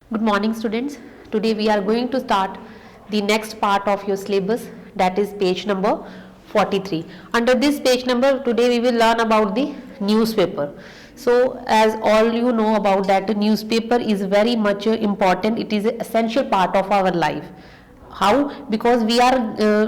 Good morning students. Today we are going to start the next part of your syllabus, that is page number 43. Under this page number today we will learn about the newspaper. So as all you know about that, newspaper is very much important. It is an essential part of our life. How? Because we are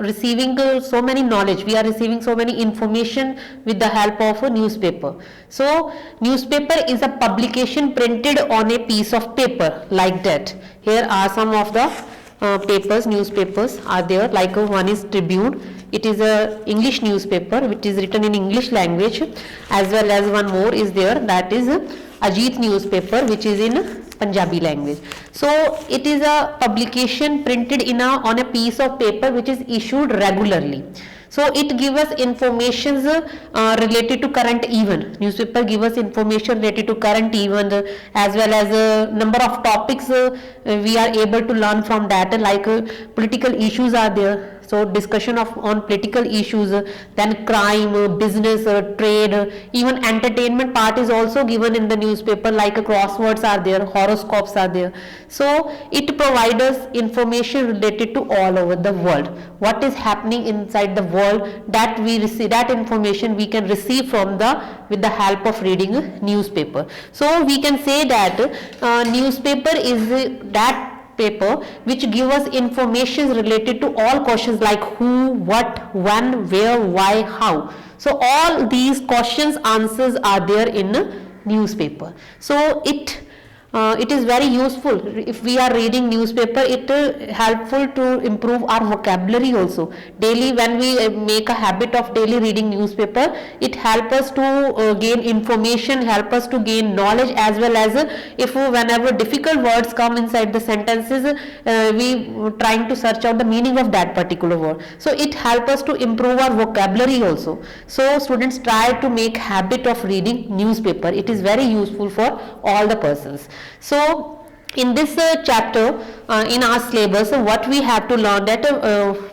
receiving so many knowledge, we are receiving so many information with the help of a newspaper. So newspaper is a publication printed on a piece of paper like that. Here are some of the newspapers are there, like one is Tribune. It is a English newspaper which is written in English language, as well as one more is there, that is Ajit newspaper, which is in Punjabi language. So it is a publication printed on a piece of paper which is issued regularly. So it gives us information related to current event. Newspaper gives us information related to current event, as well as a number of topics we are able to learn from that, like political issues are there. So discussion on political issues, then crime, business, trade, even entertainment part is also given in the newspaper, like crosswords are there, horoscopes are there. So it provides us information related to all over the world. What is happening inside the world, that we receive, that information we can receive from with the help of reading a newspaper. So we can say that newspaper is that paper which give us information related to all questions like who, what, when, where, why, how. So all these questions answers are there in a newspaper. So it is very useful if we are reading newspaper. It helpful to improve our vocabulary also. Daily, when we make a habit of daily reading newspaper, it help us to gain information, help us to gain knowledge, as well as if whenever difficult words come inside the sentences, we trying to search out the meaning of that particular word. So it help us to improve our vocabulary also. So students, try to make habit of reading newspaper. It is very useful for all the persons. So in this chapter in our syllabus, what we have to learn, that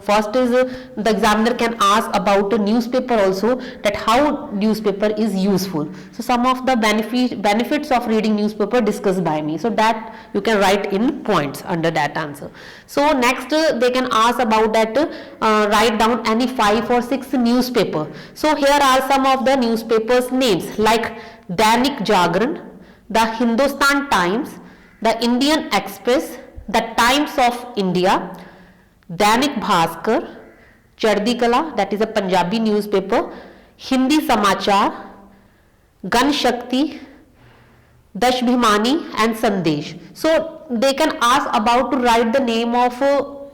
first is the examiner can ask about the newspaper also, that how newspaper is useful. So some of the benefits of reading newspaper discussed by me, so that you can write in points under that answer. So next they can ask about that, write down any 5 or 6 newspaper. So here are some of the newspapers names, like Dainik Jagran, the Hindustan Times, the Indian Express, the Times of India, Dainik Bhaskar, Chardi Kala, that is a Punjabi newspaper, Hindi Samachar, Gan Shakti, Dashbhimani and Sandesh. So they can ask about to write the name of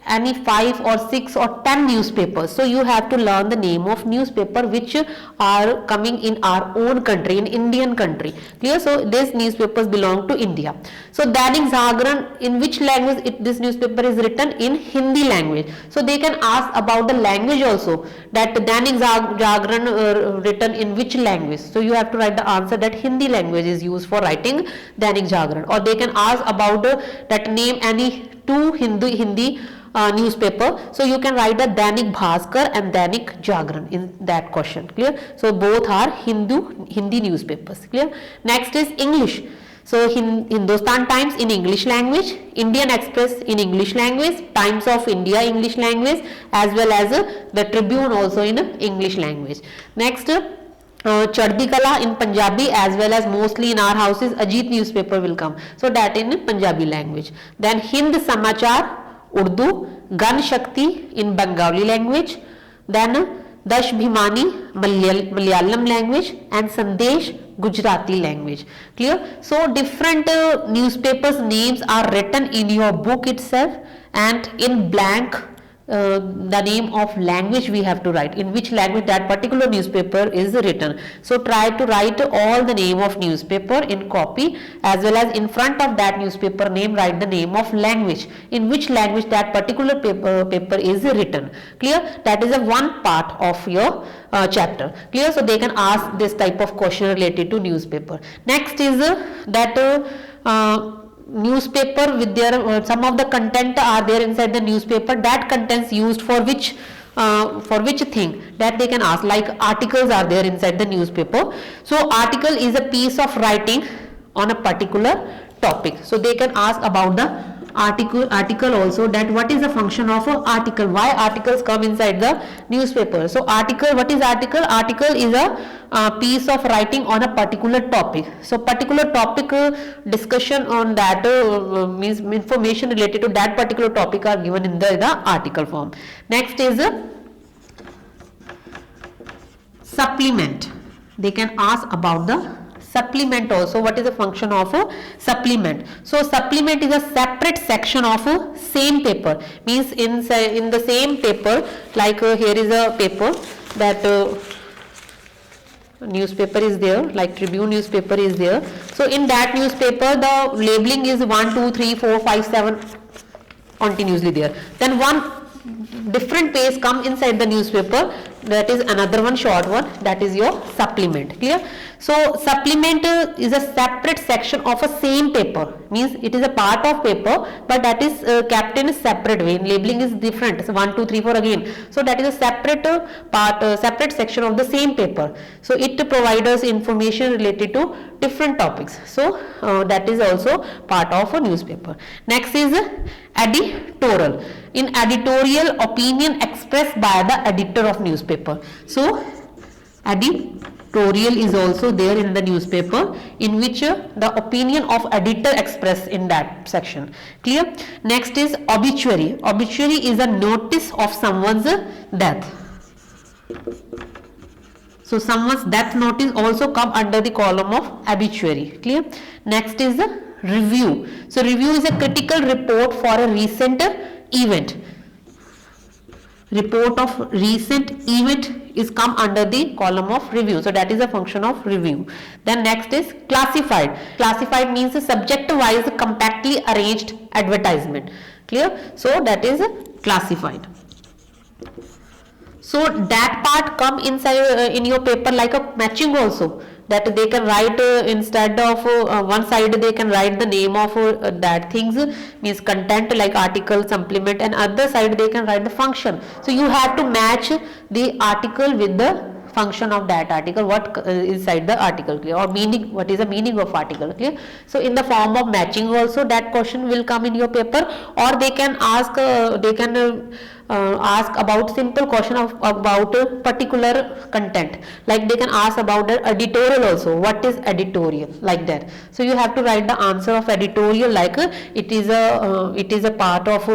any 5 or 6 or 10 newspapers. So you have to learn the name of newspaper which are coming in our own country, in Indian country. Clear? So these newspapers belong to India. So Dainik Jagran, in which language this newspaper is written? In Hindi language. So they can ask about the language also, that Dainik Jagran written in which language. So you have to write the answer that Hindi language is used for writing Dainik Jagran. Or they can ask about that name any 2 Hindi newspaper. So you can write the Dainik Bhaskar and Dainik Jagran in that question. Clear? So both are Hindi newspapers. Clear? Next is English. So Hindustan Times in English language, Indian Express in English language, Times of India English language, as well as the Tribune also in English language. Next, Chardi Kala in Punjabi, as well as mostly in our houses Ajit newspaper will come. So that in Punjabi language. Then Hind Samachar Urdu, Gan Shakti in Bengali language, then Dashbhimani Malayalam language, and Sandesh Gujarati language. Clear? So different newspapers names are written in your book itself, and in blank the name of language we have to write, in which language that particular newspaper is written. So try to write all the name of newspaper in copy, as well as in front of that newspaper name write the name of language, in which language that particular paper is written. Clear? That is a one part of your chapter. Clear? So they can ask this type of question related to newspaper. Next is that newspaper with their some of the content are there inside the newspaper, that contents used for which thing, that they can ask, like articles are there inside the newspaper. So article is a piece of writing on a particular topic. So they can ask about the article also, that what is the function of a article, why articles come inside the newspaper. So article, what is article? Article is a piece of writing on a particular topic. So particular topic discussion on that means information related to that particular topic are given in the article form. Next is supplement. They can ask about the supplement also. What is the function of a supplement? So supplement is a separate section of a same paper, means in the same paper, like here is a paper that newspaper is there, like Tribune newspaper is there. So in that newspaper the labeling is 1 2 3 4 5 7 continuously there. Then one different page come inside the newspaper, that is another one short one, that is your supplement. Clear? So supplement is a separate section of a same paper, means it is a part of paper but that is kept in a separate way. Labeling is different, so 1 2 3 4 again. So that is a separate separate section of the same paper. So it provides us information related to different topics. So that is also part of a newspaper. Next is editorial. In editorial, opinion expressed by the editor of newspaper. So editorial is also there in the newspaper, in which the opinion of editor expressed in that section. Clear? Next is obituary. Obituary is a notice of someone's death. So someone's death notice also come under the column of obituary. Clear? Next is the review. So review is a critical report for a recent event. Report of recent event is come under the column of review. So that is a function of review. Then next is classified. Classified means a subject wise compactly arranged advertisement. Clear? So that is classified. So that part come inside in your paper like a matching also, that they can write instead of one side they can write the name of that things, means content like article, supplement, and other side they can write the function. So you have to match the article with the function of that article, what inside the article. Clear? Or meaning, what is the meaning of article. Clear? So in the form of matching also that question will come in your paper, or they can ask ask about simple question of about a particular content, like they can ask about the editorial also, what is editorial, like that. So you have to write the answer of editorial like it is a part of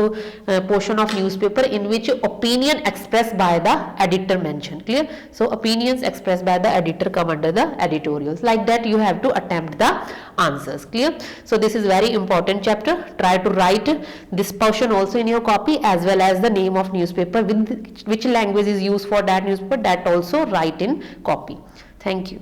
a portion of newspaper in which opinion expressed by the editor mentioned. Clear? So opinions expressed by the editor come under the editorials, like that you have to attempt the answers. Clear? So this is very important chapter. Try to write this portion also in your copy, as well as the name of newspaper, with which language is used for that newspaper, that also write in copy. Thank you.